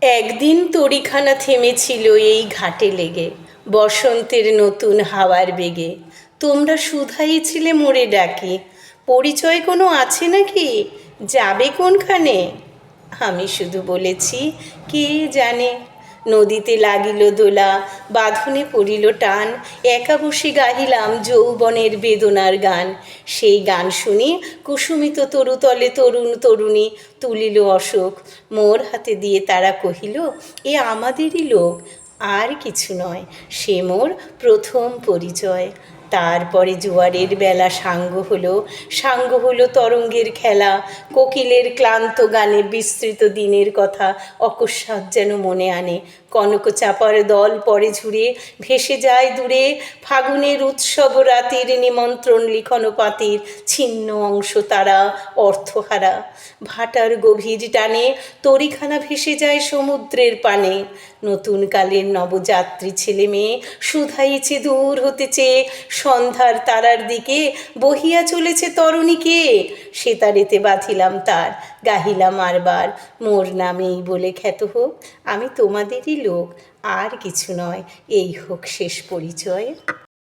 একদিন তড়িখানা থেমেছিল এই ঘাটে লেগে, বসন্তের নতুন হাওয়ার বেগে। তোমরা শুধাইছিলে মোরে ডাকি, পরিচয় কোনো আছে নাকি, যাবে কোনখানে? আমি শুধু বলেছি, কে জানে। নদীতে লাগিল দোলা, বাঁধনে পড়িল টান, একা বসে গাহিলাম যৌবনের বেদনার গান। সেই গান শুনি কুসুমিত তরুতলে তরুণ তরুণী তুলিল অশোক, মোর হাতে দিয়ে তারা কহিল, এ আমাদেরই লোক, আর কিছু নয়, সে মোর প্রথম পরিচয়। তারপরে জোয়ারের বেলা সাঙ্গ হলো তরঙ্গের খেলা, কোকিলের ক্লান্ত গানে বিস্তৃত দিনের কথা অকস্মাৎ যেন মনে আনে। কনক চাপার দল পরে ঝুরে ভেসে যায় দূরে, ফাগুনের উৎসব রাতের নিমন্ত্রণ লিখন পাতির ছিন্ন অংশ তারা অর্থহারা। ভাটার গভীর টানে তরিখানা ভেসে যায় সমুদ্রের পানে। নতুন কালের নবযাত্রী ছেলে মেয়ে শুধাইছে দূর হতে চেয়ে, সন্ধ্যার তারার দিকে বহিয়া চলেছে তরণীকে। সেতারেতে বাঁধিলাম তার, গাহিলাম আরবার, মোর নামেই বলে খ্যাত হোক, আমি তোমাদেরই লোক, আর কিছু নয়, এই হোক শেষ পরিচয়।